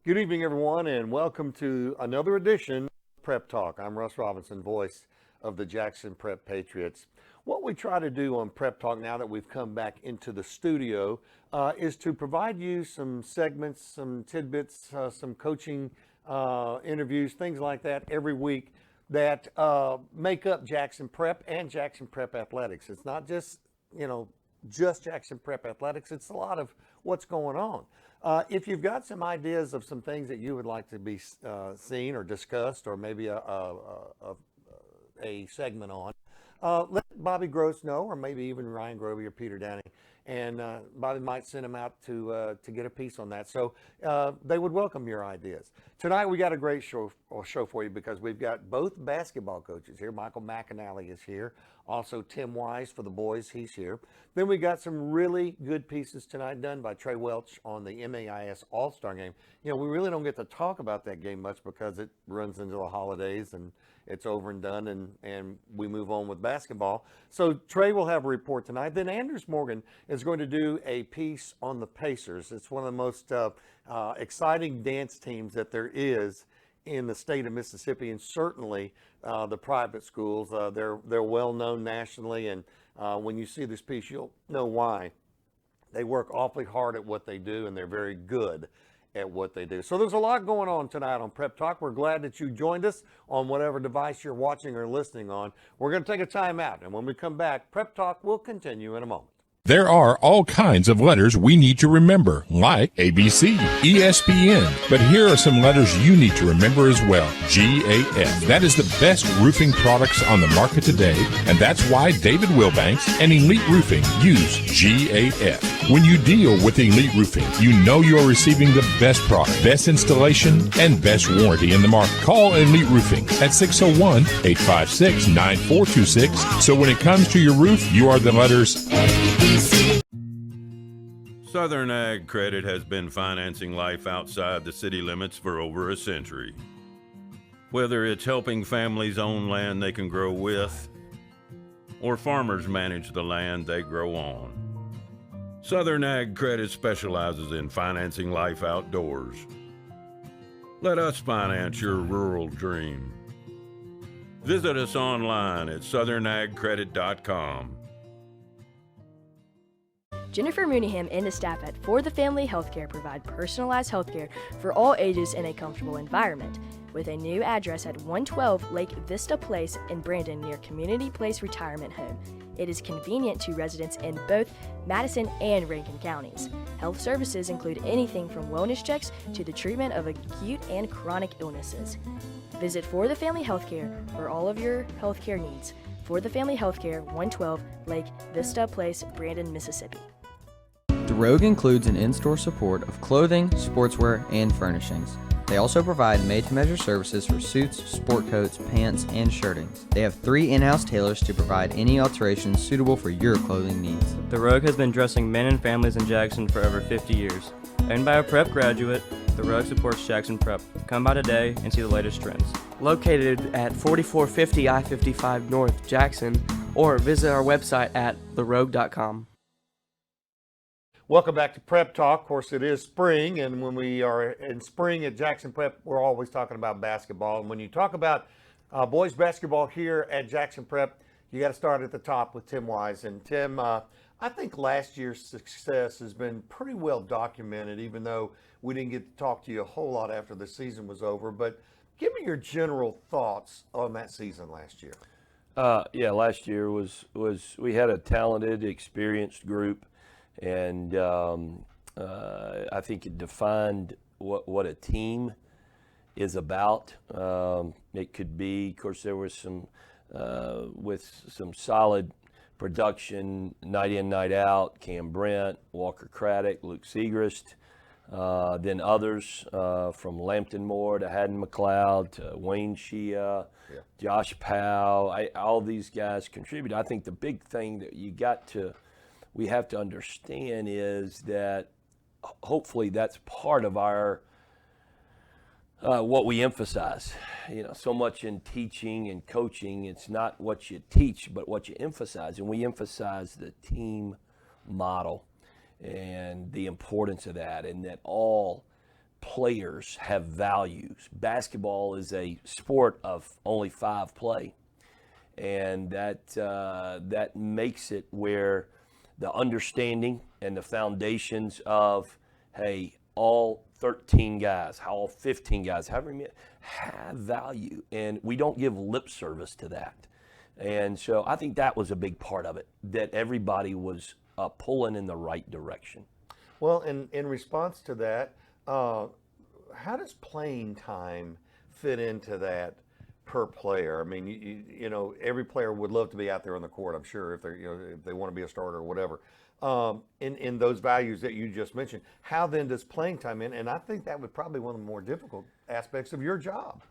Good evening, everyone, and welcome to another edition of Prep Talk. I'm Russ Robinson, voice of the Jackson Prep Patriots. What we try to do on Prep Talk now that we've come back into the studio is to provide you some segments, some tidbits, some coaching interviews, things like that every week that make up Jackson Prep and Jackson Prep Athletics. It's not just, just Jackson Prep Athletics. It's a lot of what's going on. If you've got some ideas of some things that you would like to be seen or discussed, or maybe a segment on, let Bobby Gross know, or maybe even Ryan Grovey or Peter Downing, and Bobby might send them out to get a piece on that. So they would welcome your ideas. Tonight we got a great show for you because we've got both basketball coaches here. Michael McAnally is here. Also Tim Wise for the boys, he's here. Then we got some really good pieces tonight done by Trey Welch on the MAIS All-Star game. We really don't get to talk about that game much because it runs into the holidays and it's over and done, and we move on with basketball. So Trey will have a report tonight. Then Anders Morgan is going to do a piece on the Pacers. It's one of the most exciting dance teams that there is in the state of Mississippi, and certainly the private schools. They're well known nationally, and when you see this piece, you'll know why. They work awfully hard at what they do, and they're very good at what they do. So there's a lot going on tonight on Prep Talk. We're glad that you joined us on whatever device you're watching or listening on. We're going to take a time out, and when we come back, Prep Talk will continue in a moment. There are all kinds of letters we need to remember, like ABC, ESPN. But here are some letters you need to remember as well. GAF. That is the best roofing products on the market today, and that's why David Wilbanks and Elite Roofing use GAF. When you deal with Elite Roofing, you know you're receiving the best product, best installation, and best warranty in the market. Call Elite Roofing at 601-856-9426. So when it comes to your roof, you are the letters Southern Ag Credit has been financing life outside the city limits for over a century. Whether it's helping families own land they can grow with, or farmers manage the land they grow on, Southern Ag Credit specializes in financing life outdoors. Let us finance your rural dream. Visit us online at southernagcredit.com. Jennifer Mooneyham and the staff at For the Family Healthcare provide personalized healthcare for all ages in a comfortable environment. With a new address at 112 Lake Vista Place in Brandon near Community Place Retirement Home. It is convenient to residents in both Madison and Rankin counties. Health services include anything from wellness checks to the treatment of acute and chronic illnesses. Visit For the Family Healthcare for all of your healthcare needs. For the Family Healthcare, 112 Lake Vista Place, Brandon, Mississippi. DeRogue includes an in-store support of clothing, sportswear, and furnishings. They also provide made-to-measure services for suits, sport coats, pants, and shirtings. They have 3 in-house tailors to provide any alterations suitable for your clothing needs. DeRogue has been dressing men and families in Jackson for over 50 years. Owned by a prep graduate, DeRogue supports Jackson Prep. Come by today and see the latest trends. Located at 4450 I-55 North, Jackson, or visit our website at therogue.com. Welcome back to Prep Talk. Of course, it is spring, and when we are in spring at Jackson Prep, we're always talking about basketball. And when you talk about boys basketball here at Jackson Prep, you got to start at the top with Tim Wise. And Tim, I think last year's success has been pretty well documented, even though we didn't get to talk to you a whole lot after the season was over. But give me your general thoughts on that season last year. Last year was we had a talented, experienced group. And I think it defined what a team is about. It could be, of course, there was some with some solid production night in, night out. Cam Brent, Walker Craddock, Luke Segrist, then others from Lampton Moore to Haddon McLeod to Wayne Shea, Josh Powell. All these guys contributed. I think the big thing that we have to understand is that hopefully that's part of our what we emphasize. So much in teaching and coaching, it's not what you teach, but what you emphasize. And we emphasize the team model and the importance of that, and that all players have values. Basketball is a sport of only 5 play, and that makes it where the understanding and the foundations of, hey, all 13 guys, all 15 guys, however many, have value, and we don't give lip service to that. And so I think that was a big part of it, that everybody was pulling in the right direction. Well, in response to that, how does playing time fit into that per player? I mean, you know, every player would love to be out there on the court, I'm sure, if they're, you know, if they want to be a starter or whatever. In those values that you just mentioned, how then does playing time in? And I think that would probably be one of the more difficult aspects of your job.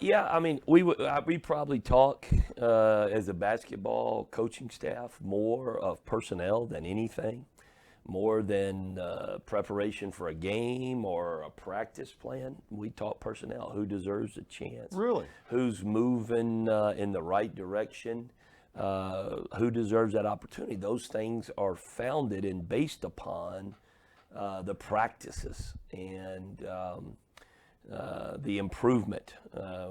Yeah, I mean, we probably talk as a basketball coaching staff more of personnel than anything, more than preparation for a game or a practice plan. We talk personnel. Who deserves a chance? Really? Who's moving in the right direction? Who deserves that opportunity? Those things are founded and based upon the practices and the improvement.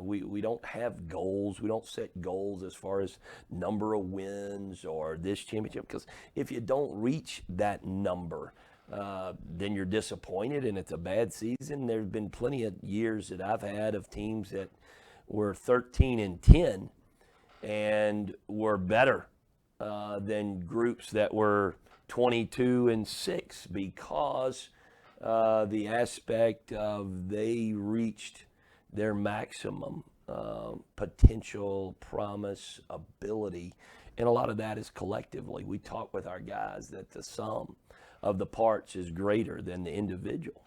We don't have goals. We don't set goals as far as number of wins or this championship, because if you don't reach that number, then you're disappointed and it's a bad season. There's been plenty of years that I've had of teams that were 13-10 and were better than groups that were 22-6, because the aspect of they reached their maximum potential, promise, ability, and a lot of that is collectively. We talk with our guys that the sum of the parts is greater than the individual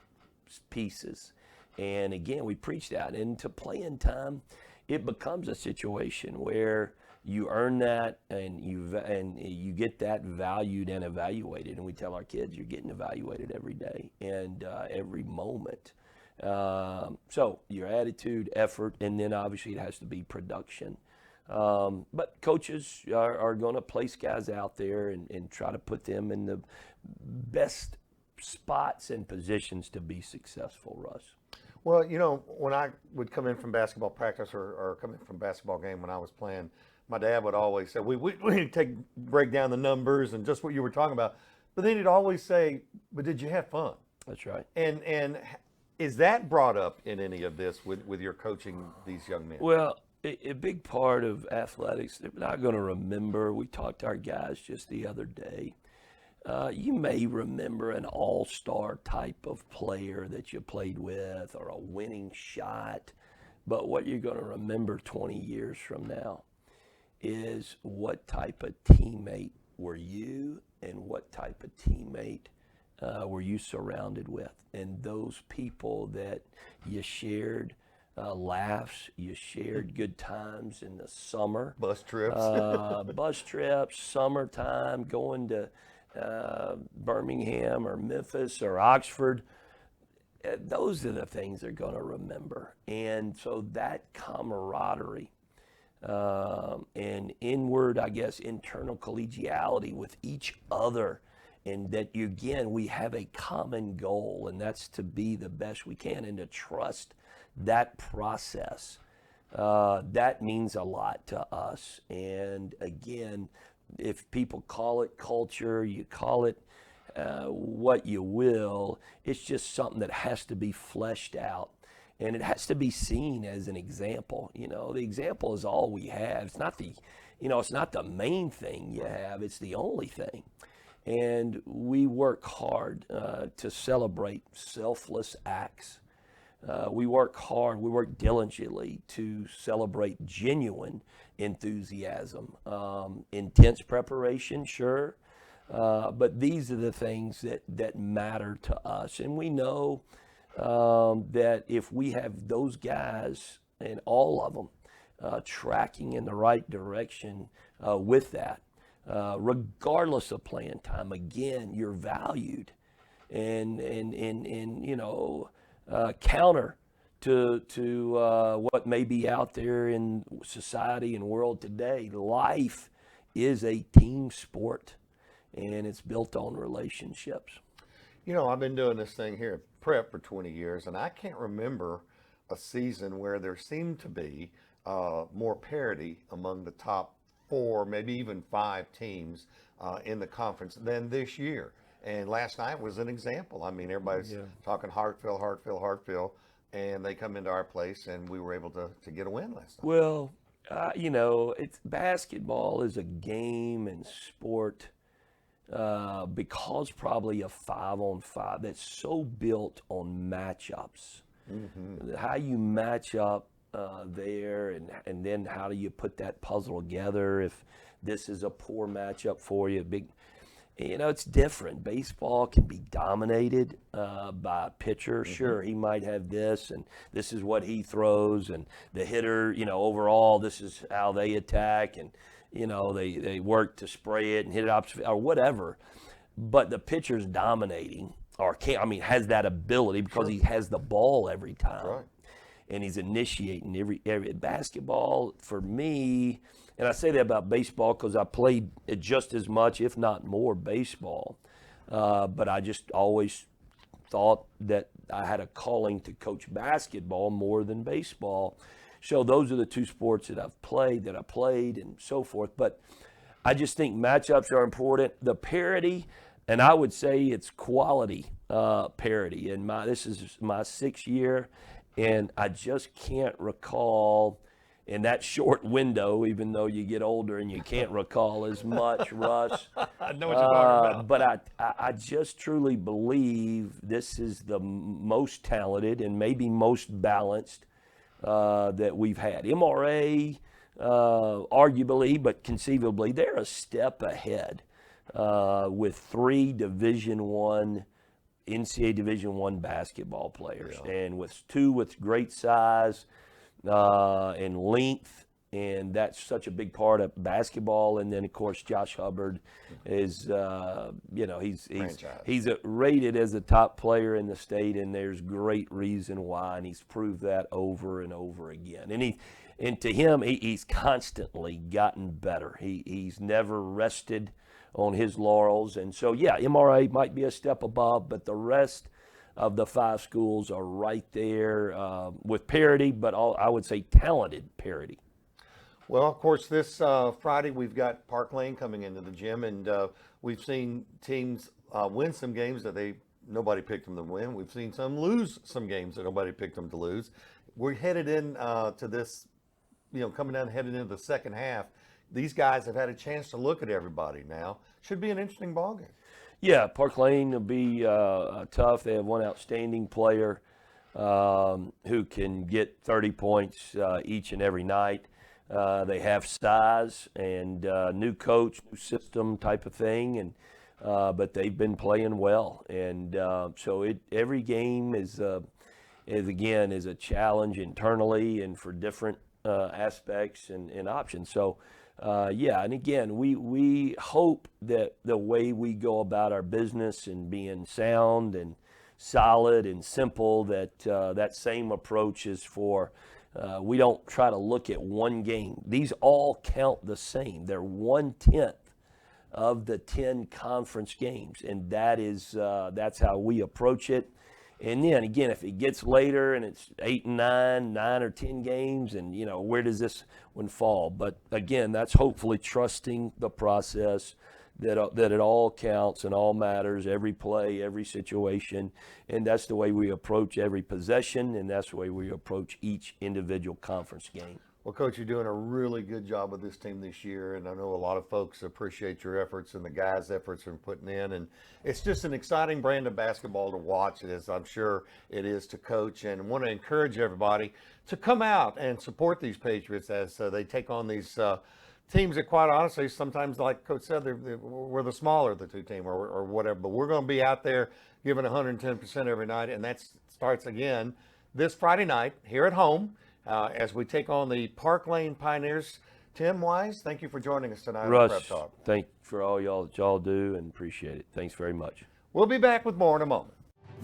pieces, and again, we preach that. And to playing time, it becomes a situation where you earn that and you get that valued and evaluated. And we tell our kids, you're getting evaluated every day and every moment. So your attitude, effort, and then obviously it has to be production. But coaches are going to place guys out there and try to put them in the best spots and positions to be successful, Russ. Well, you know, when I would come in from basketball practice or come in from basketball game when I was playing, my dad would always say, we break down the numbers and just what you were talking about. But then he'd always say, but did you have fun? That's right. And is that brought up in any of this with your coaching these young men? Well, a big part of athletics, they're not going to remember. We talked to our guys just the other day. You may remember an all-star type of player that you played with or a winning shot, but what you're going to remember 20 years from now is what type of teammate were you and what type of teammate were you surrounded with. And those people that you shared laughs, you shared good times in the summer. Bus trips. Bus trips, summertime, going to Birmingham or Memphis or Oxford. Those are the things they're going to remember. And so that camaraderie and inward, I guess, internal collegiality with each other, and that, again, we have a common goal, and that's to be the best we can and to trust that process. That means a lot to us. And again, if people call it culture, you call it what you will, it's just something that has to be fleshed out. And it has to be seen as an example. You know, the example is all we have. It's not it's not the main thing you have. It's the only thing. And we work hard to celebrate selfless acts. We work hard, we work diligently to celebrate genuine enthusiasm. Intense preparation, sure, but these are the things that matter to us. And we know that if we have those guys, and all of them, tracking in the right direction with that, regardless of playing time, again, you're valued. And counter to what may be out there in society and world today, life is a team sport, and it's built on relationships. You know, I've been doing this thing here at prep for 20 years, and I can't remember a season where there seemed to be more parity among the top 4, maybe even 5 teams in the conference than this year. And last night was an example. I mean, everybody's talking Hartfield, and they come into our place, and we were able to get a win last night. Well, you know, it's basketball is a game and sport because probably a 5-on-5 that's so built on matchups. How you match up there, and then how do you put that puzzle together if this is a poor matchup for you? You know, it's different. Baseball can be dominated by a pitcher. Sure, he might have this, and this is what he throws, and the hitter, you know, overall, this is how they attack, and, you know, they work to spray it and hit it opposite, or whatever. But the pitcher's dominating, or has that ability because he has the ball every time. Right. And he's initiating every basketball for me. And I say that about baseball because I played just as much, if not more, baseball. But I just always thought that I had a calling to coach basketball more than baseball. So those are the 2 sports that I played, and so forth. But I just think matchups are important. The parity, and I would say it's quality parity. And this is my 6th year, and I just can't recall in that short window, even though you get older and you can't recall as much, Russ. I know what you're talking about. But I just truly believe this is the most talented and maybe most balanced that we've had. MRA, arguably, but conceivably, they're a step ahead with 3 Division I, NCAA Division I basketball players, and with 2 with great size and length, and that's such a big part of basketball. And then, of course, Josh Hubbard is, he's rated as a top player in the state, and there's great reason why, and he's proved that over and over again. And to him, he's constantly gotten better. He's never rested on his laurels, and so MRA might be a step above, but the rest of the 5 schools are right there with parity, but I would say talented parity. Well, of course, this Friday we've got Park Lane coming into the gym, and we've seen teams win some games that nobody picked them to win. We've seen some lose some games that nobody picked them to lose. We're headed in to this, headed into the second half. These guys have had a chance to look at everybody now. Should be an interesting ballgame. Yeah, Park Lane will be tough. They have one outstanding player who can get 30 points each and every night. They have size and new coach, new system type of thing, and but they've been playing well. And so every game is a challenge internally and for different aspects and options. So. And again, we hope that the way we go about our business and being sound and solid and simple, that same approach is for, we don't try to look at one game. These all count the same. They're 1/10 of the 10 conference games, and that's how we approach it. And then again, if it gets later and it's 8 and 9 or 10 games, and where does this one fall? But again, that's hopefully trusting the process that it all counts and all matters, every play, every situation, and that's the way we approach every possession, and that's the way we approach each individual conference game. Well, Coach, you're doing a really good job with this team this year, and I know a lot of folks appreciate your efforts and the guys' efforts in putting in, and it's just an exciting brand of basketball to watch, as I'm sure it is to coach, and want to encourage everybody to come out and support these Patriots as they take on these teams that, quite honestly, sometimes, like Coach said, we're the smaller of the 2 teams or whatever, but we're going to be out there giving 110% every night, and that starts again this Friday night here at home. As we take on the Park Lane Pioneers. Tim Wise, thank you for joining us tonight on Prep Talk. Thank you for all y'all do, and appreciate it. Thanks very much. We'll be back with more in a moment.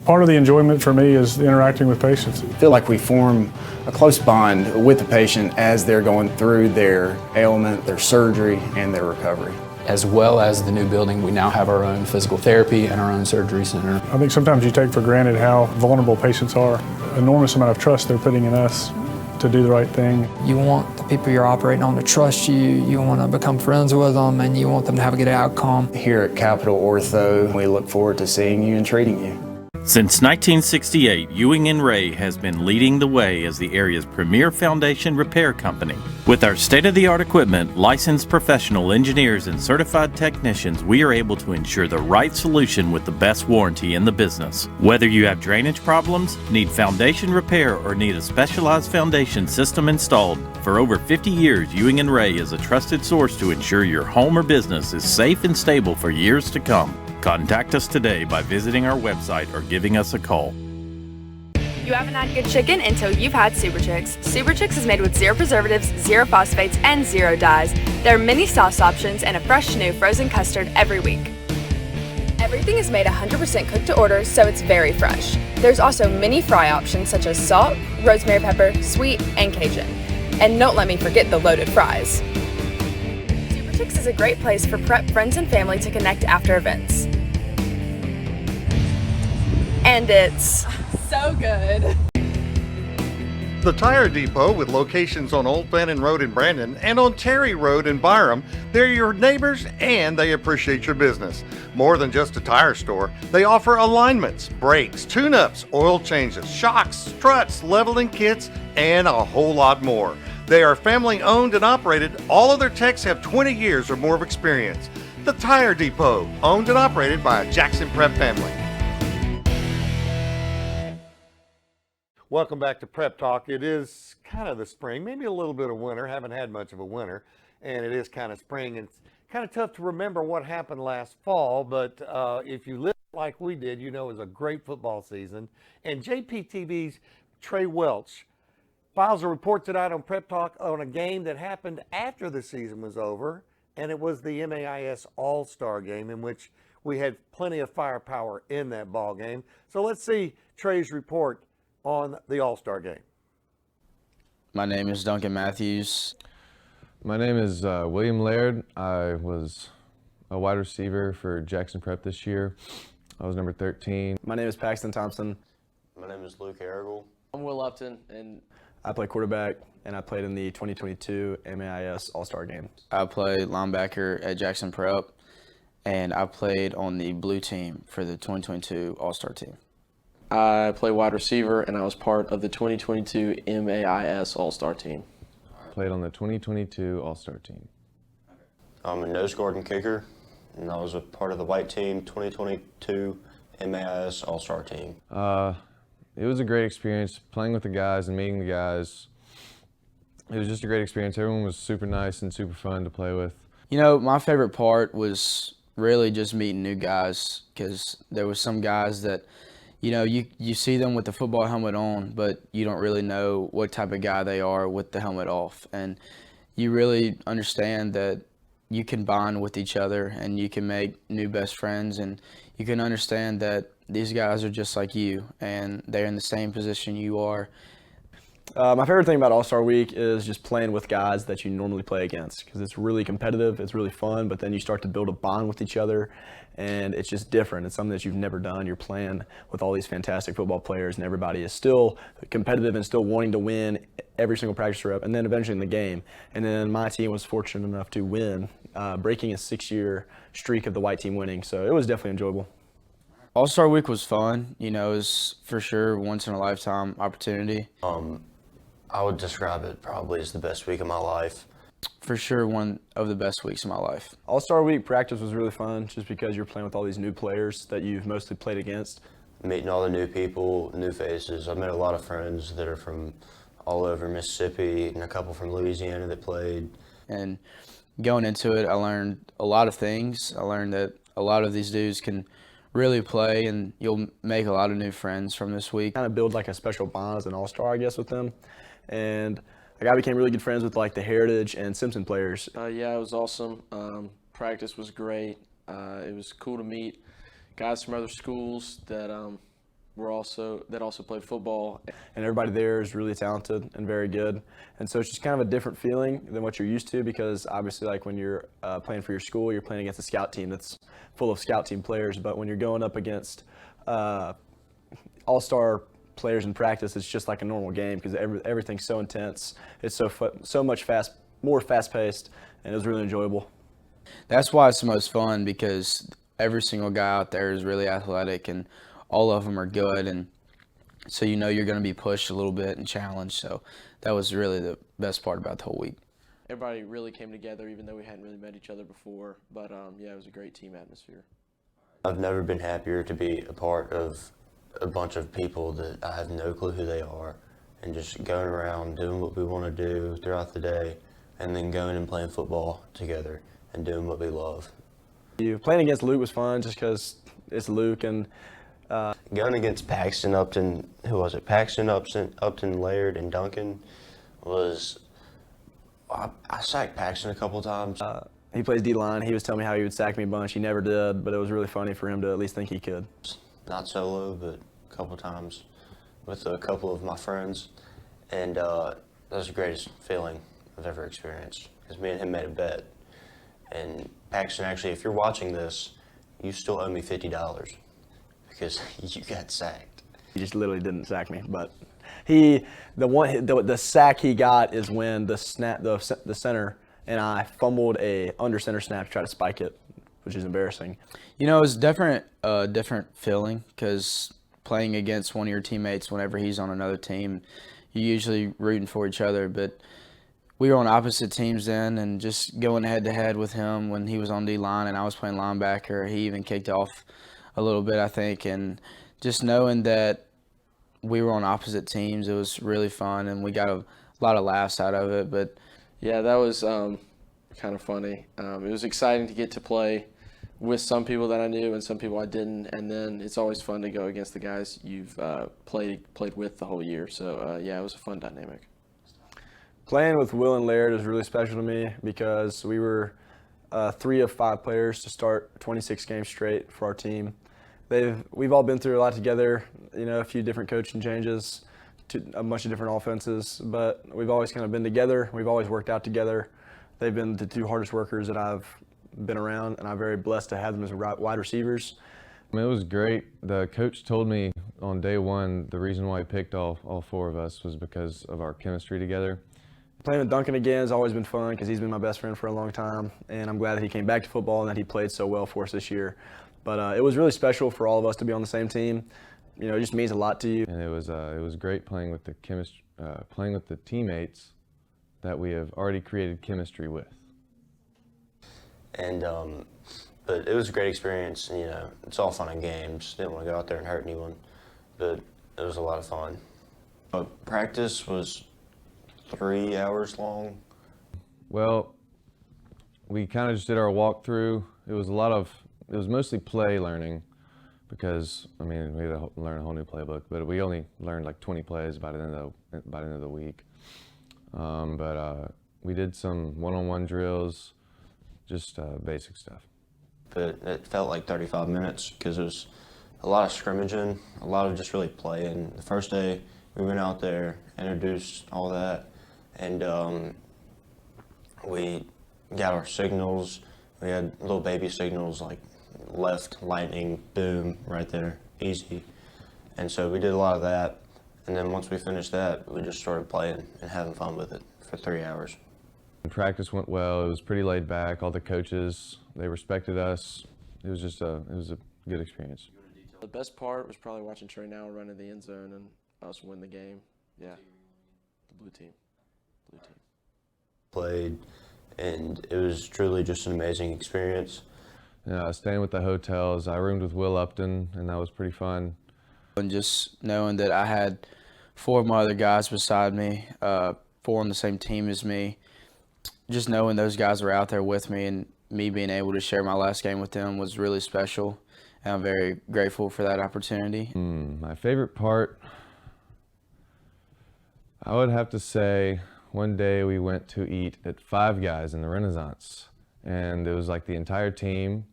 Part of the enjoyment for me is interacting with patients. I feel like we form a close bond with the patient as they're going through their ailment, their surgery, and their recovery. As well as the new building, we now have our own physical therapy and our own surgery center. I think sometimes you take for granted how vulnerable patients are. Enormous amount of trust they're putting in us to do the right thing. You want the people you're operating on to trust you, you want to become friends with them, and you want them to have a good outcome. Here at Capital Ortho, we look forward to seeing you and treating you. Since 1968, Ewing & Ray has been leading the way as the area's premier foundation repair company. With our state-of-the-art equipment, licensed professional engineers, and certified technicians, we are able to ensure the right solution with the best warranty in the business. Whether you have drainage problems, need foundation repair, or need a specialized foundation system installed, for over 50 years, Ewing & Ray is a trusted source to ensure your home or business is safe and stable for years to come. Contact us today by visiting our website or giving us a call. You haven't had good chicken until you've had Super Chicks. Super Chicks is made with 0 preservatives, 0 phosphates, and 0 dyes. There are many sauce options and a fresh new frozen custard every week. Everything is made 100% cooked to order, so it's very fresh. There's also many fry options such as salt, rosemary pepper, sweet, and Cajun. And don't let me forget the loaded fries. Super Chicks is a great place for prep friends and family to connect after events. And it's so good. The Tire Depot, with locations on Old Fannin Road in Brandon and on Terry Road in Byram, they're your neighbors and they appreciate your business. More than just a tire store, they offer alignments, brakes, tune-ups, oil changes, shocks, struts, leveling kits, and a whole lot more. They are family owned and operated. All of their techs have 20 years or more of experience. The Tire Depot, owned and operated by a Jackson Prep family. Welcome back to Prep Talk. It is kind of the spring, maybe a little bit of winter. Haven't had much of a winter, and it is kind of spring. And it's kind of tough to remember what happened last fall, but if you live like we did, you know it was a great football season. And JPTV's Trey Welch files a report tonight on Prep Talk on a game that happened after the season was over, and it was the MAIS All-Star game in which we had plenty of firepower in that ball game. So let's see Trey's report on the All-Star game. My name is Duncan Matthews. My name is William Laird. I was a wide receiver for Jackson Prep this year. I was number 13. My name is Paxton Thompson. My name is Luke Aragel. I'm Will Upton, and I play quarterback, and I played in the 2022 MAIS All-Star game. I played linebacker at Jackson Prep, and I played on the blue team for the 2022 All-Star team. I play wide receiver, and I was part of the 2022 MAIS All-Star team. Played on the 2022 All-Star team. I'm a nose guard and kicker, and I was a part of the white team 2022 MAIS All-Star team. It was a great experience playing with the guys and meeting the guys. It was just a great experience. Everyone was super nice and super fun to play with. You know, my favorite part was really just meeting new guys, because there was some guys that, you know, you see them with the football helmet on, but you don't really know what type of guy they are with the helmet off. And you really understand that you can bond with each other and you can make new best friends, and you can understand that these guys are just like you and they're in the same position you are. My favorite thing about All-Star Week is just playing with guys that you normally play against, because it's really competitive, it's really fun, but then you start to build a bond with each other, and it's just different. It's something that you've never done. You're playing with all these fantastic football players, and everybody is still competitive and still wanting to win every single practice rep, and then eventually in the game. And then my team was fortunate enough to win, breaking a 6-year streak of the white team winning, so it was definitely enjoyable. All-Star Week was fun. You know, it was for sure once in a lifetime opportunity. I would describe it probably as the best week of my life. For sure one of the best weeks of my life. All-Star Week practice was really fun just because you're playing with all these new players that you've mostly played against. Meeting all the new people, new faces. I've met a lot of friends that are from all over Mississippi and a couple from Louisiana that played. And going into it, I learned a lot of things. I learned that a lot of these dudes can really play, and you'll make a lot of new friends from this week. Kind of build like a special bond as an all-star, I guess, with them. And I became really good friends with like the Heritage and Simpson players. Yeah, it was awesome. Practice was great. It was cool to meet guys from other schools that that also played football. And everybody there is really talented and very good. And so it's just kind of a different feeling than what you're used to, because obviously like when you're playing for your school, you're playing against a scout team that's full of scout team players. But when you're going up against all-star players in practice, it's just like a normal game because everything's so intense. It's so much more fast-paced, and it was really enjoyable. That's why it's the most fun, because every single guy out there is really athletic and all of them are good, and so you know you're going to be pushed a little bit and challenged. So that was really the best part about the whole week. Everybody really came together, even though we hadn't really met each other before. But yeah, it was a great team atmosphere. I've never been happier to be a part of a bunch of people that I have no clue who they are, and just going around doing what we want to do throughout the day, and then going and playing football together and doing what we love. Playing against Luke was fun just because it's Luke, and going against Paxton Upton, who was it? Paxton Upton, Laird, and Duncan was. I sacked Paxton a couple times. He plays D-line. He was telling me how he would sack me a bunch. He never did, but it was really funny for him to at least think he could. Not solo, but a couple times with a couple of my friends, and that was the greatest feeling I've ever experienced, because me and him made a bet. And Paxton, actually, if you're watching this, you still owe me $50 because you got sacked. He just literally didn't sack me, but the sack he got is when the center and I fumbled a under center snap to try to spike it, which is embarrassing. You know, it's different feeling, because playing against one of your teammates whenever he's on another team, you're usually rooting for each other, but we were on opposite teams then, and just going head-to-head with him when he was on D-line and I was playing linebacker. He even kicked off a little bit, I think, and just knowing that we were on opposite teams, it was really fun, and we got a lot of laughs out of it. But yeah, that was kind of funny. It was exciting to get to play with some people that I knew and some people I didn't, and then it's always fun to go against the guys you've played with the whole year. So yeah, it was a fun dynamic. Playing with Will and Laird is really special to me because we were 3 of 5 players to start 26 games straight for our team. We've all been through a lot together, you know, a few different coaching changes, a bunch of different offenses, but we've always kind of been together. We've always worked out together. They've been the 2 hardest workers that I've been around, and I'm very blessed to have them as wide receivers. I mean, it was great. The coach told me on day 1 the reason why he picked all 4 of us was because of our chemistry together. Playing with Duncan again has always been fun because he's been my best friend for a long time, and I'm glad that he came back to football and that he played so well for us this year. But it was really special for all of us to be on the same team. You know, it just means a lot to you. And it was great playing with the teammates that we have already created chemistry with. And but it was a great experience. You know, it's all fun and games. Didn't want to go out there and hurt anyone, but it was a lot of fun. Practice was 3 hours long. Well, we kind of just did our walkthrough. It was mostly play learning, because I mean we had to learn a whole new playbook, but we only learned like 20 plays by the end of the week. But we did some one-on-one drills, just basic stuff. But it felt like 35 minutes because it was a lot of scrimmaging, a lot of just really playing. The first day we went out there, introduced all that, and we got our signals. We had little baby signals like left, lightning, boom, right there, easy. And so we did a lot of that. And then once we finished that, we just started playing and having fun with it for 3 hours. Practice went well. It was pretty laid back. All the coaches, they respected us. It was just a good experience. The best part was probably watching Trey Now run in the end zone and us win the game. Yeah, the blue team. Played, and it was truly just an amazing experience. Yeah, staying with the hotels. I roomed with Will Upton, and that was pretty fun. And just knowing that I had 4 of my other guys beside me, 4 on the same team as me, just knowing those guys were out there with me and me being able to share my last game with them was really special. And I'm very grateful for that opportunity. My favorite part, I would have to say, one day we went to eat at Five Guys in the Renaissance, and it was like the entire team,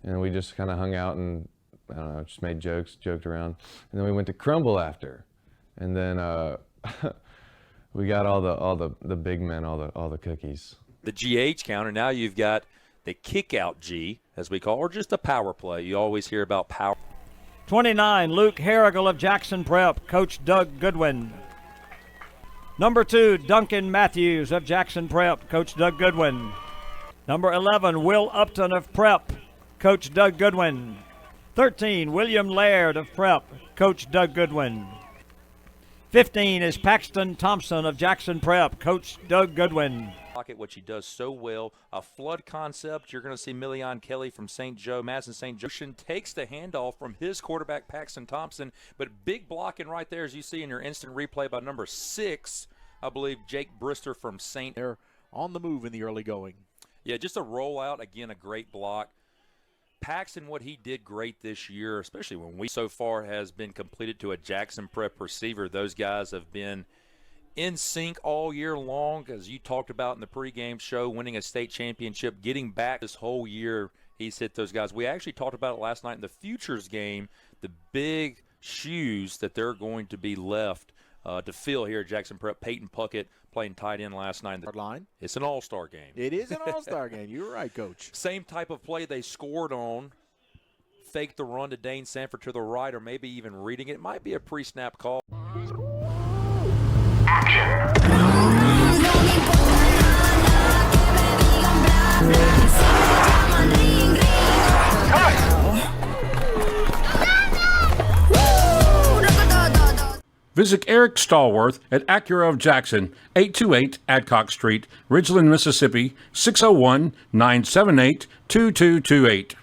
and we just kind of hung out and I don't know, just made joked around. And then we went to Crumble after. And then we got all the big men, all the cookies. The GH counter, now you've got the kick out G, as we call it, or just a power play. You always hear about power. 29, Luke Harrigal of Jackson Prep, Coach Doug Goodwin. Number 2, Duncan Matthews of Jackson Prep, Coach Doug Goodwin. Number 11, Will Upton of Prep, Coach Doug Goodwin. 13, William Laird of Prep, Coach Doug Goodwin. 15 is Paxton Thompson of Jackson Prep, Coach Doug Goodwin. Which he does so well. A flood concept. You're going to see Million Kelly from St. Joe. Madison St. Joe takes the handoff from his quarterback, Paxton Thompson. But big blocking right there, as you see in your instant replay by number 6, I believe, Jake Brister from St. They're on the move in the early going. Yeah, just a rollout. Again, a great block. Paxton, what he did great this year, especially when we so far has been completed to a Jackson Prep receiver. Those guys have been in sync all year long, as you talked about in the pregame show, winning a state championship, getting back this whole year. He's hit those guys. We actually talked about it last night in the Futures game, the big shoes that they're going to be left to fill here at Jackson Prep. Peyton Puckett playing tight end last night. It's an all-star game. It is an all-star game. You're right, Coach. Same type of play they scored on. Fake the run to Dane Sanford to the right, or maybe even reading it. It might be a pre-snap call. Visit Eric Stallworth at Acura of Jackson, 828 Adcock Street, Ridgeland, Mississippi, 601-978-2228.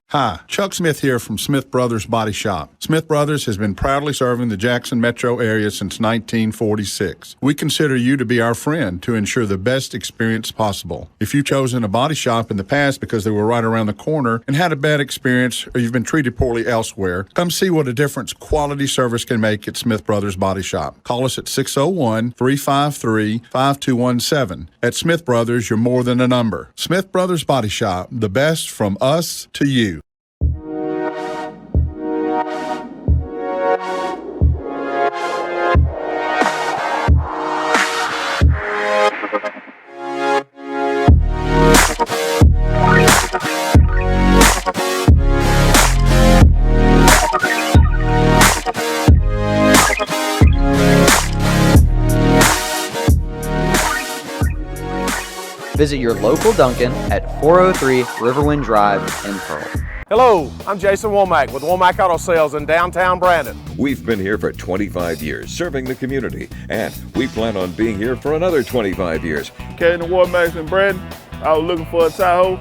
Hi, Chuck Smith here from Smith Brothers Body Shop. Smith Brothers has been proudly serving the Jackson metro area since 1946. We consider you to be our friend to ensure the best experience possible. If you've chosen a body shop in the past because they were right around the corner and had a bad experience, or you've been treated poorly elsewhere, come see what a difference quality service can make at Smith Brothers Body Shop. Call us at 601-353-5217. At Smith Brothers, you're more than a number. Smith Brothers Body Shop, the best from us to you. Visit your local Dunkin' at 403 Riverwind Drive in Pearl. Hello, I'm Jason Womack with Womack Auto Sales in downtown Brandon. We've been here for 25 years, serving the community, and we plan on being here for another 25 years. Came to Womack in Brandon. I was looking for a Tahoe.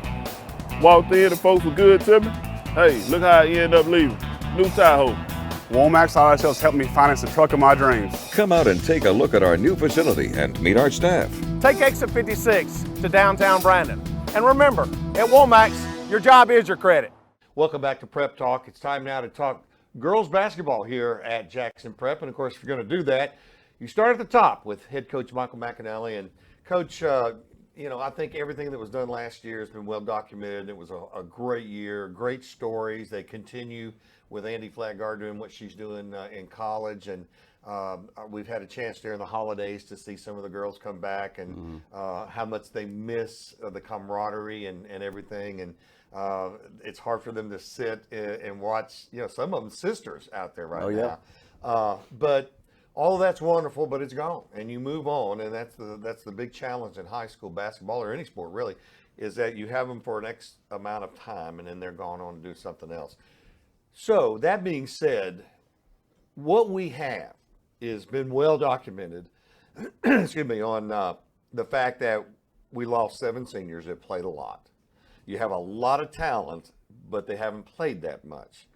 Walked in, the folks were good to me. Hey, look how I ended up leaving. New Tahoe. Womack's Auto Sales helped me finance the truck of my dreams. Come out and take a look at our new facility and meet our staff. Take exit 56 to downtown Brandon. And remember, at Womack's, your job is your credit. Welcome back to Prep Talk. It's time now to talk girls basketball here at Jackson Prep. And of course, if you're going to do that, you start at the top with head coach Michael McAnally. And Coach, I think everything that was done last year has been well documented. It was a great year, great stories. They continue with Andy Flatgard doing what she's doing in college. And we've had a chance during the holidays to see some of the girls come back and how much they miss the camaraderie and everything. And it's hard for them to sit and watch, some of them sisters out there right now. But all of that's wonderful, but it's gone, and you move on, and that's the big challenge in high school basketball or any sport really, is that you have them for an X amount of time, and then they're gone on to do something else. So that being said, what we have is been well documented, excuse me, on the fact that we lost 7 seniors that played a lot. You have a lot of talent, but they haven't played that much.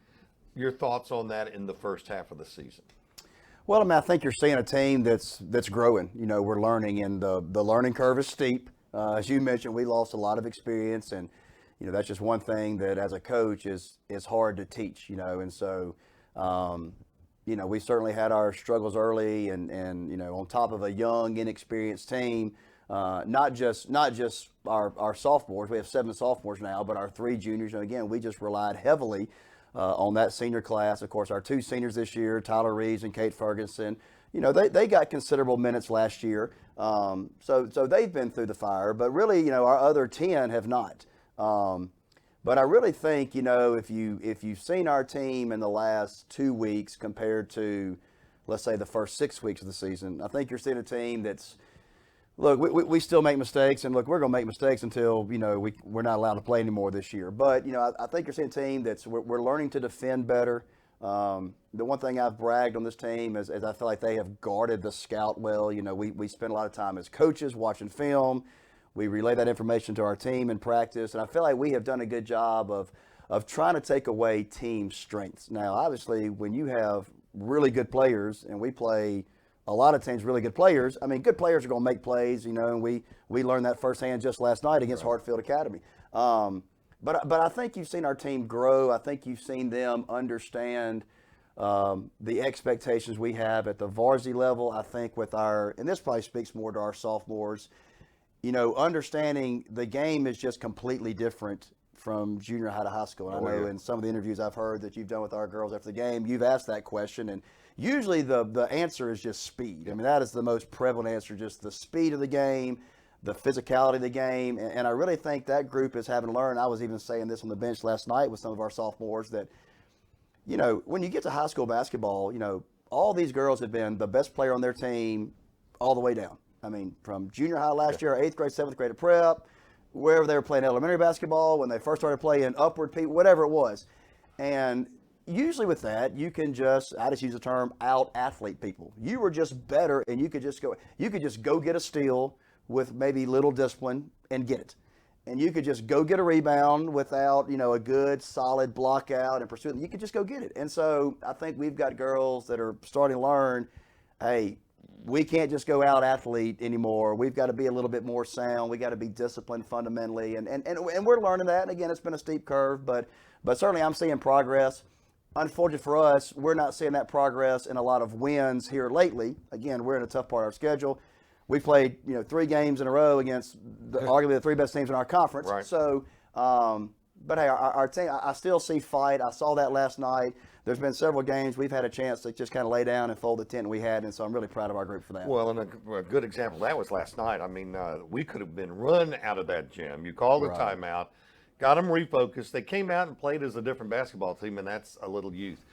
Your thoughts on that in the first half of the season? Well, I think you're seeing a team that's growing. We're learning, and the learning curve is steep. As you mentioned, we lost a lot of experience, and that's just one thing that as a coach is hard to teach. And so we certainly had our struggles early, and on top of a young, inexperienced team. Not just our sophomores. We have 7 sophomores now, but our 3 juniors. And again, we just relied heavily on that senior class. Of course, our 2 seniors this year, Tyler Reeves and Kate Ferguson, they got considerable minutes last year. So they've been through the fire, but really, our other 10 have not. But I really think, if you've seen our team in the last 2 weeks compared to, let's say, the first 6 weeks of the season, I think you're seeing a team that's, look, we still make mistakes, and look, we're going to make mistakes until, we're not allowed to play anymore this year. But, I think you're seeing a team that's, we're learning to defend better. The one thing I've bragged on this team is I feel like they have guarded the scout well. We spend a lot of time as coaches watching film. We relay that information to our team in practice, and I feel like we have done a good job of trying to take away team strengths. Now, obviously, when you have really good players, and we play a lot of teams really good players, good players are going to make plays, and we learned that firsthand just last night against Hartfield Academy. But I think you've seen our team grow. I think you've seen them understand the expectations we have at the varsity level. I think and this probably speaks more to our sophomores, understanding the game is just completely different from junior high to high school. And I know in some of the interviews I've heard that you've done with our girls after the game, you've asked that question, and usually the answer is just speed. That is the most prevalent answer, just the speed of the game, the physicality of the game, and I really think that group is having learned. I was even saying this on the bench last night with some of our sophomores that, when you get to high school basketball, all these girls have been the best player on their team all the way down. From junior high last year, 8th grade, 7th grade at prep, wherever they were playing elementary basketball, when they first started playing upward peak, whatever it was. And usually with that, you can I just use the term out-athlete people. You were just better, and you could just go get a steal with maybe little discipline and get it. And you could just go get a rebound without, a good, solid block out and pursue it. You could just go get it. And so I think we've got girls that are starting to learn, hey, we can't just go out athlete anymore. We've got to be a little bit more sound. We got to be disciplined fundamentally. And we're learning that. And again, it's been a steep curve, but certainly I'm seeing progress. Unfortunately for us, we're not seeing that progress in a lot of wins here lately. Again, we're in a tough part of our schedule. We played, 3 games in a row against arguably the 3 best teams in our conference. Right. So, but hey, our team, I still see fight. I saw that last night. There's been several games we've had a chance to just kind of lay down and fold the tent we had, and so I'm really proud of our group for that. Well, and a good example of that was last night. We could have been run out of that gym. You called the timeout, got them refocused. They came out and played as a different basketball team, and that's a little youth.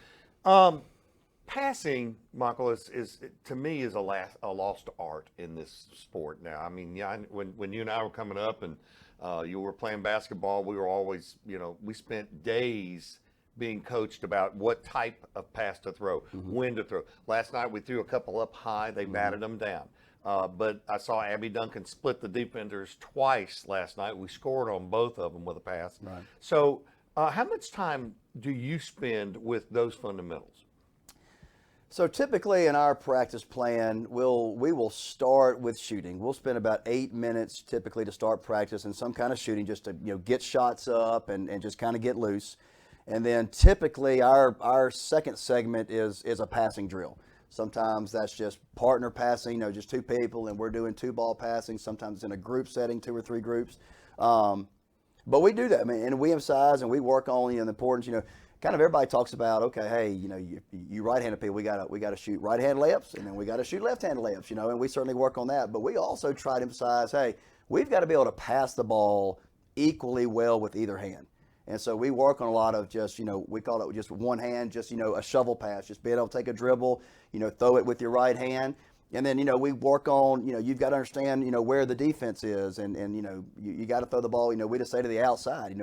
Passing, Michael, is to me is a lost art in this sport now. When you and I were coming up and you were playing basketball, we were always, we spent days being coached about what type of pass to throw, when to throw. Last night we threw a couple up high, they batted them down. But I saw Abby Duncan split the defenders twice last night. We scored on both of them with a pass. Right. So how much time do you spend with those fundamentals? So typically in our practice plan, we will start with shooting. We'll spend about 8 minutes typically to start practice in some kind of shooting, just to get shots up and just kind of get loose. And then typically our second segment is a passing drill. Sometimes that's just partner passing, just 2 people, and we're doing 2-ball passing. Sometimes it's in a group setting, 2 or 3 groups. But we do that, and we emphasize and we work on the importance. Kind of everybody talks about, okay, hey, you right-handed people, we got to shoot right-hand layups, and then we got to shoot left-hand layups, and we certainly work on that. But we also try to emphasize, hey, we've got to be able to pass the ball equally well with either hand. And so we work on a lot of just, we call it just one hand, just, a shovel pass, just being able to take a dribble, throw it with your right hand. And then, we work on, you've got to understand, where the defense is. And you got to throw the ball, we just say to the outside.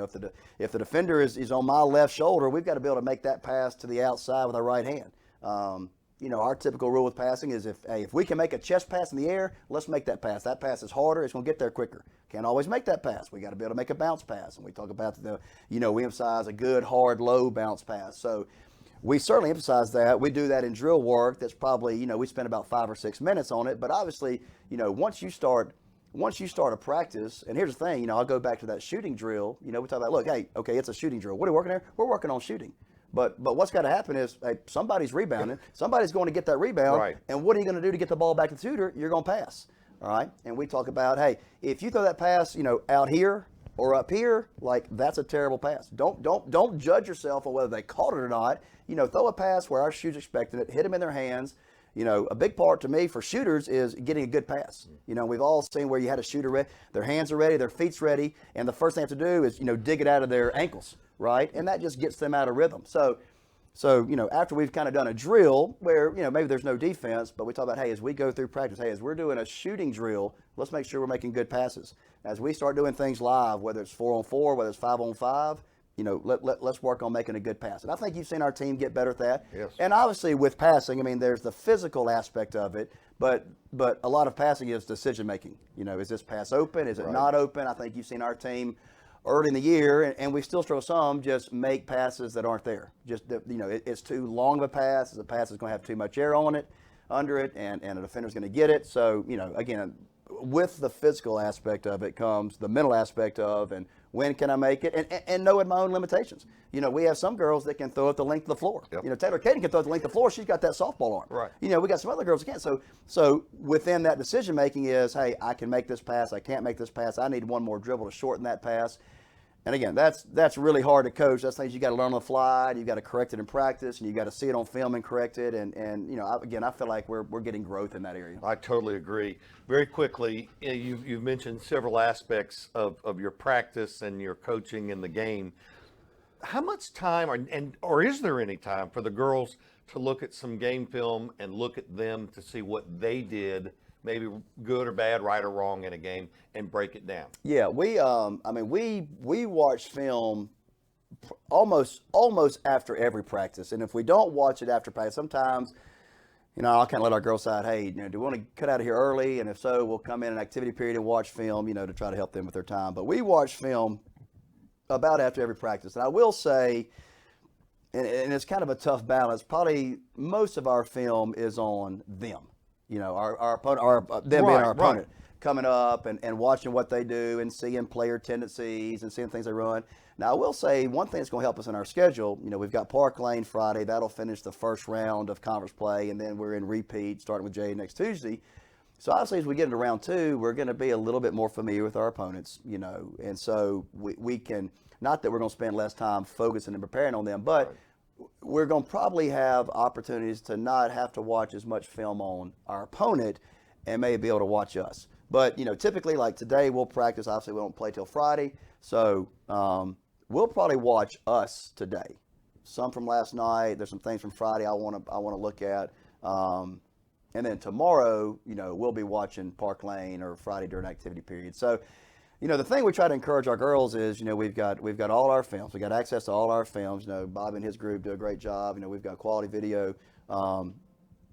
If the defender is on my left shoulder, we've got to be able to make that pass to the outside with our right hand. Our typical rule with passing is if we can make a chest pass in the air, let's make that pass. That pass is harder. It's going to get there quicker. Can't always make that pass. We got to be able to make a bounce pass. And we talk about we emphasize a good, hard, low bounce pass. So we certainly emphasize that. We do that in drill work. That's probably, we spend about 5 or 6 minutes on it. But obviously, once you start a practice, and here's the thing, I'll go back to that shooting drill. We talk about, look, hey, okay, it's a shooting drill. What are we working there? We're working on shooting. But what's got to happen is, hey, somebody's rebounding. Somebody's going to get that rebound. Right. And what are you going to do to get the ball back to the shooter? You're going to pass. All right. And we talk about, hey, if you throw that pass, out here, or up here, like that's a terrible pass. Don't judge yourself on whether they caught it or not. Throw a pass where our shooters expecting it, hit them in their hands. A big part to me for shooters is getting a good pass. We've all seen where you had a shooter ready, their hands are ready, their feet's ready, and the first thing they have to do is, dig it out of their ankles, right? And that just gets them out of rhythm. So after we've kind of done a drill where, maybe there's no defense, but we talk about, hey, as we go through practice, hey, as we're doing a shooting drill, let's make sure we're making good passes. As we start doing things live, whether it's 4-on-4, whether it's 5-on-5, let's work on making a good pass. And I think you've seen our team get better at that. Yes. And obviously with passing, there's the physical aspect of it, but a lot of passing is decision making. Is this pass open? Is it not open? I think you've seen our team early in the year, and we still struggle some, just make passes that aren't there. It's too long of a pass. The pass is going to have too much air on it, under it, and a defender's going to get it. So, again, with the physical aspect of it comes the mental aspect of, and when can I make it, and knowing my own limitations. We have some girls that can throw it the length of the floor. Yep. Taylor Caden can throw it the length of the floor. She's got that softball arm. Right. We got some other girls that can't. So within that decision making is, hey, I can make this pass. I can't make this pass. I need one more dribble to shorten that pass. And again, that's really hard to coach. That's things you got to learn on the fly. You got to correct it in practice, and you got to see it on film and correct it. And I feel like we're getting growth in that area. I totally agree. Very quickly, you've mentioned several aspects of your practice and your coaching in the game. How much time, or is there any time for the girls to look at some game film and look at them to see what they did, maybe good or bad, right or wrong in a game, and break it down? Yeah, we watch film almost after every practice, and if we don't watch it after practice, sometimes, I'll kind of let our girls decide, hey, do we want to cut out of here early? And if so, we'll come in an activity period and watch film, to try to help them with their time. But we watch film about after every practice, and I will say, and it's kind of a tough balance. Probably most of our film is on them. Our opponent, them being our opponent, coming up and watching what they do and seeing player tendencies and seeing things they run. Now, I will say one thing that's going to help us in our schedule, we've got Park Lane Friday. That'll finish the first round of conference play, and then we're in repeat starting with Jay next Tuesday. So obviously, as we get into round two, we're going to be a little bit more familiar with our opponents, and so we can, not that we're going to spend less time focusing and preparing on them, but we're going to probably have opportunities to not have to watch as much film on our opponent and maybe be able to watch us. But, typically like today we'll practice. Obviously we don't play till Friday. So we'll probably watch us today. Some from last night. There's some things from Friday I want to look at. And then tomorrow, we'll be watching Park Lane or Friday during activity period. So, the thing we try to encourage our girls is, we've got all our films. We got access to all our films. Bob and his group do a great job. We've got quality video.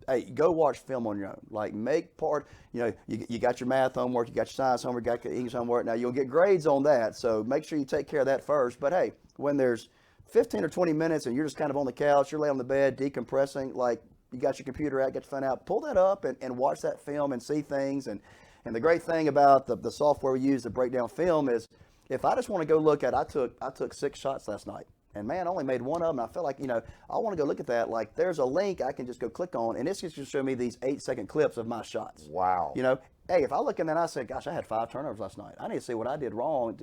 Hey, go watch film on your own. Like, make part. You got your math homework, you got your science homework, you got your English homework. Now you'll get grades on that, so make sure you take care of that first. But hey, when there's 15 or 20 minutes and you're just kind of on the couch, you're laying on the bed decompressing, like you got your computer out, get your phone out, pull that up and watch that film and see things. And the great thing about the software we use to break down film is, if I just want to go look at, I took 6 shots last night, and man, I only made one of them. And I feel like, I want to go look at that. Like, there's a link I can just go click on, and it's just going to show me these 8-second clips of my shots. Wow. Hey, if I look in there and I say, gosh, I had 5 turnovers last night. I need to see what I did wrong.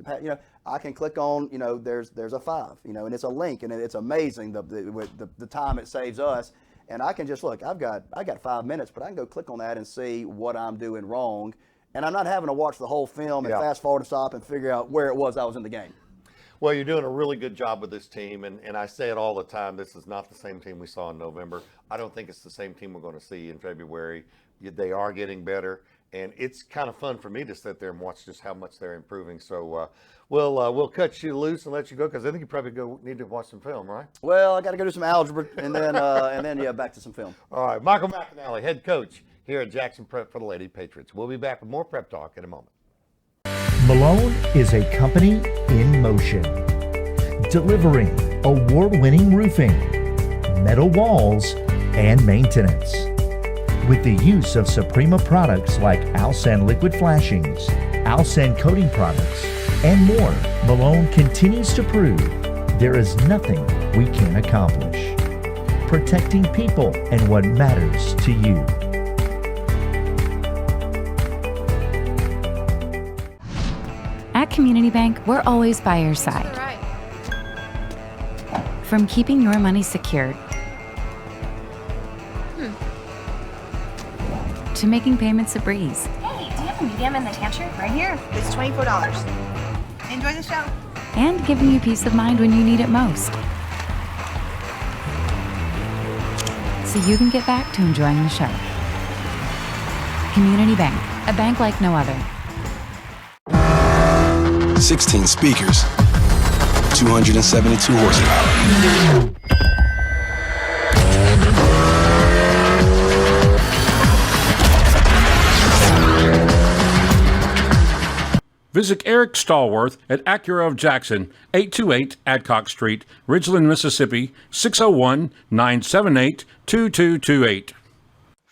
I can click on, there's a 5, and it's a link, and it's amazing the time it saves us. And I can just look. I got 5 minutes, but I can go click on that and see what I'm doing wrong. And I'm not having to watch the whole film and fast forward and stop and figure out where it was I was in the game. Well, you're doing a really good job with this team, and I say it all the time, this is not the same team we saw in November. I don't think it's the same team we're going to see in February. They are getting better, and it's kind of fun for me to sit there and watch just how much they're improving. So we'll cut you loose and let you go, because I think you probably need to watch some film, right? Well, I got to go do some algebra, and then back to some film. All right, Michael McAnally, head coach here at Jackson Prep for the Lady Patriots. We'll be back with more Prep Talk in a moment. Malone is a company in motion, delivering award-winning roofing, metal walls, and maintenance. With the use of Suprema products like Alsan liquid flashings, Alsan coating products, and more, Malone continues to prove there is nothing we can't accomplish. Protecting people and what matters to you. At Community Bank, we're always by your side. From keeping your money secured to making payments a breeze. Hey, do you have a medium in the pantry? Right here. It's $24. Enjoy the show. And giving you peace of mind when you need it most. So you can get back to enjoying the show. Community Bank, a bank like no other. 16 speakers, 272 horsepower. Visit Eric Stallworth at Acura of Jackson, 828 Adcock Street, Ridgeland, Mississippi, 601-978-2228.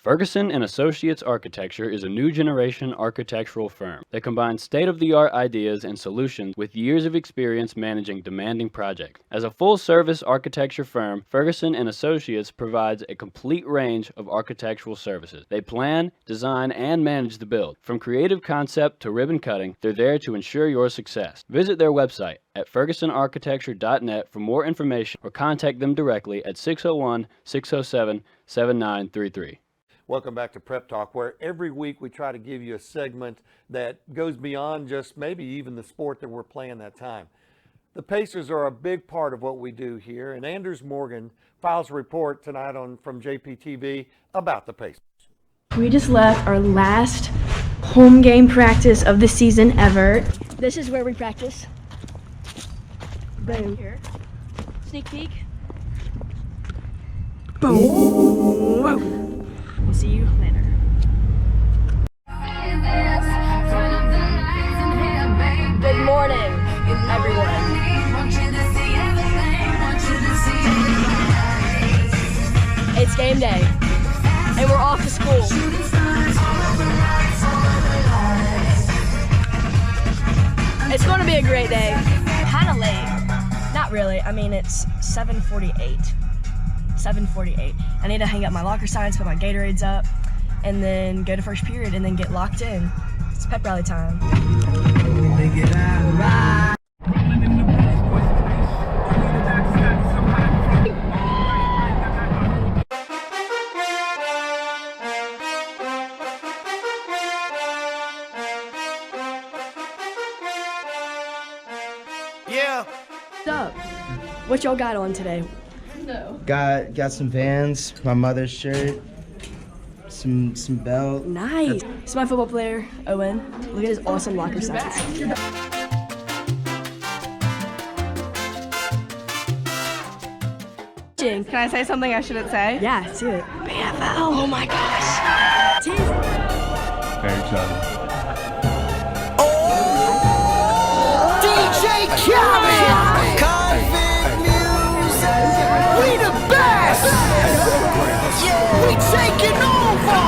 Ferguson and Associates Architecture is a new generation architectural firm that combines state-of-the-art ideas and solutions with years of experience managing demanding projects. As a full-service architecture firm, Ferguson and Associates provides a complete range of architectural services. They plan, design, and manage the build. From creative concept to ribbon cutting, they're there to ensure your success. Visit their website at fergusonarchitecture.net for more information or contact them directly at 601-607-7933. Welcome back to Prep Talk, where every week we try to give you a segment that goes beyond just maybe even the sport that we're playing that time. The Pacers are a big part of what we do here, and Anders Morgan files a report tonight from JPTV about the Pacers. We just left our last home game practice of the season ever. This is where we practice. Boom. Here. Sneak peek. Boom. Whoa. We'll see you later. Good morning, everyone. It's game day, and we're off to school. It's going to be a great day. Kind of late. Not really. I mean, it's 7:48. 7:48. I need to hang up my locker signs, put my Gatorades up, and then go to first period and then get locked in. It's pep rally time. Yeah. What's up? What y'all got on today? No. Got some Vans, my mother's shirt, some belt. Nice. It's my football player, Owen. Look at his awesome locker signs. Can I say something I shouldn't say? Yeah, do it. BFL. Oh my gosh. Very excited. DJ Khaled, Convict Music, we the best. Yeah, we taking over.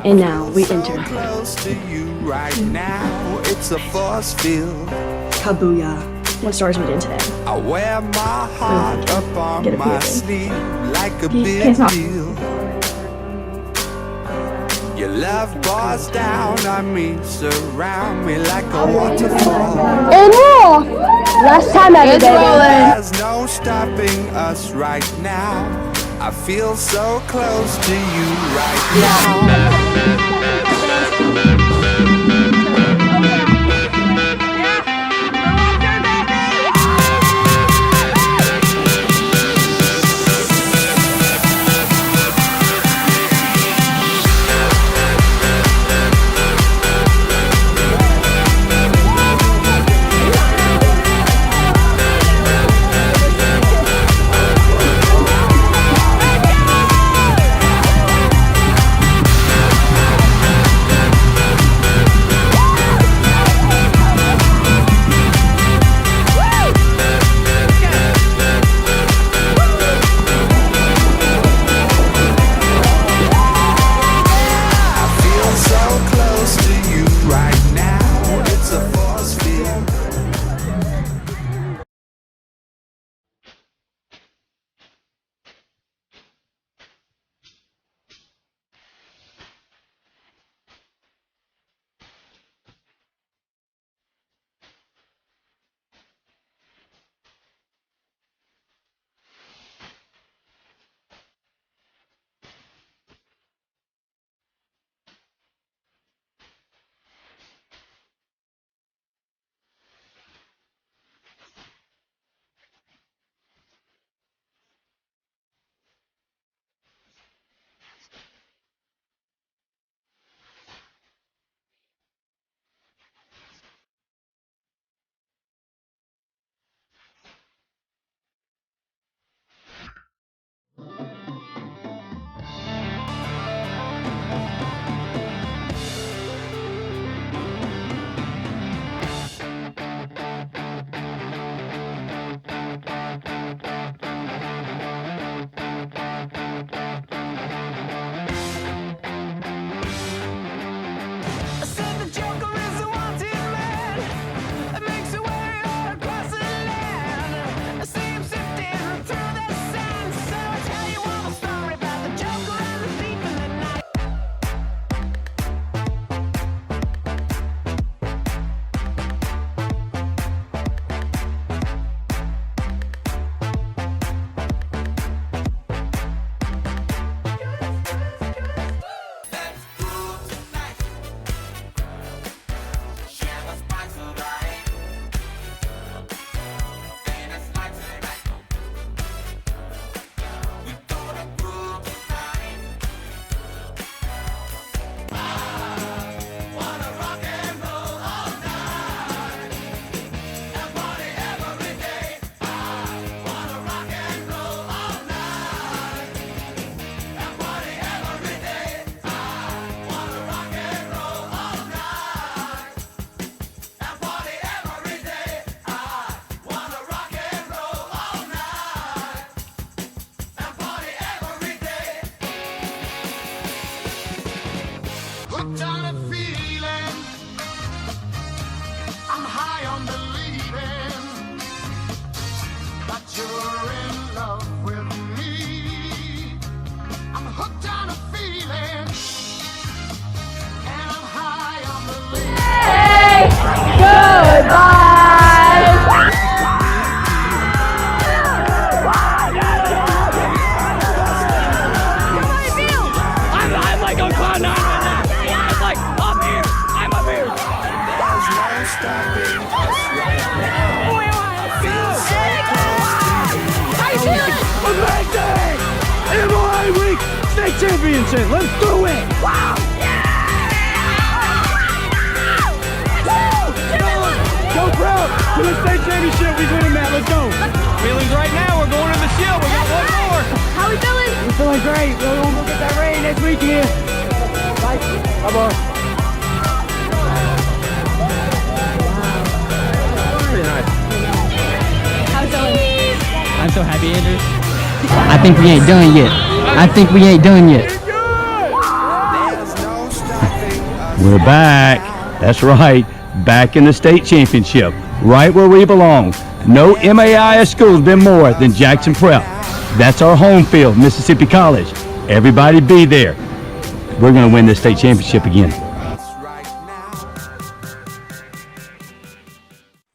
And now we enter. Close to you right now, it's a force field. Kabooyah. What stars we did today? I wear my heart up on Get a my POV. sleeve like a You big can't stop. deal. Your love pours down on me, surround me like a waterfall. And more! Last time every day. There's no stopping us right now. I feel so close to you right now. Championship, let's do it! Wow! Go Proud! To the state championship, we win that. Let's go! Feelings right now, we're going to the Shield. We got one more. How we feeling? We're feeling great. We're going to go get that rain next weekend. Bye. Bye-bye. Pretty nice. How we feeling? I'm so happy, Andrew. I think we ain't done yet. I think we ain't done yet. We're back. That's right. Back in the state championship. Right where we belong. No MAIS school's been more than Jackson Prep. That's our home field, Mississippi College. Everybody be there. We're going to win this state championship again.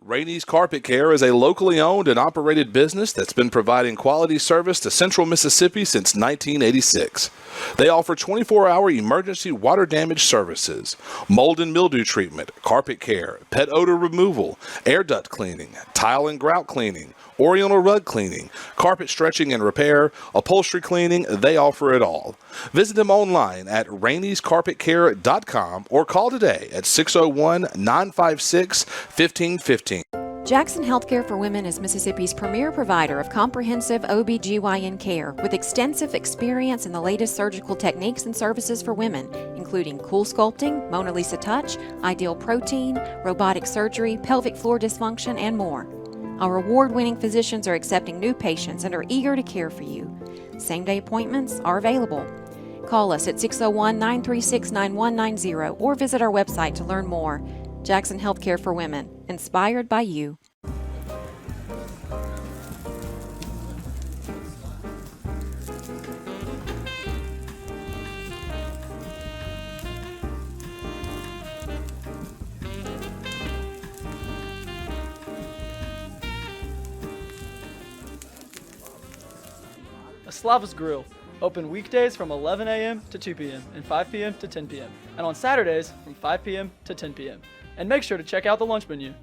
Rainey's Carpet Care is a locally owned and operated business that's been providing quality service to Central Mississippi since 1986. They offer 24-hour emergency water damage services, mold and mildew treatment, carpet care, pet odor removal, air duct cleaning, tile and grout cleaning, Oriental rug cleaning, carpet stretching and repair, upholstery cleaning. They offer it all. Visit them online at raineyscarpetcare.com or call today at 601-956-1515. Jackson Healthcare for Women is Mississippi's premier provider of comprehensive OB/GYN care with extensive experience in the latest surgical techniques and services for women, including cool sculpting, Mona Lisa Touch, ideal protein, robotic surgery, pelvic floor dysfunction, and more. Our award-winning physicians are accepting new patients and are eager to care for you. Same-day appointments are available. Call us at 601-936-9190 or visit our website to learn more. Jackson Healthcare for Women, inspired by you. Slava's Grill, open weekdays from 11 a.m. to 2 p.m. and 5 p.m. to 10 p.m. and on Saturdays from 5 p.m. to 10 p.m. And make sure to check out the lunch menu.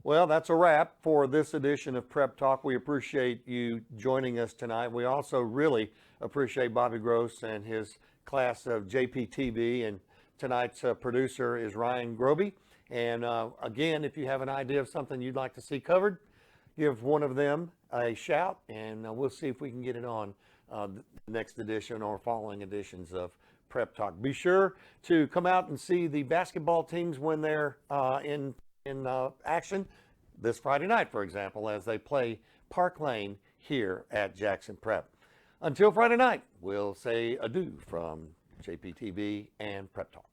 Well, that's a wrap for this edition of Prep Talk. We appreciate you joining us tonight. We also really appreciate Bobby Gross and his class of JPTB, and tonight's producer is Ryan Groby. And again, if you have an idea of something you'd like to see covered, give one of them a shout, and we'll see if we can get it on the next edition or following editions of Prep Talk. Be sure to come out and see the basketball teams when they're in action this Friday night, for example, as they play Park Lane here at Jackson Prep. Until Friday night, we'll say adieu from JPTB and Prep Talk.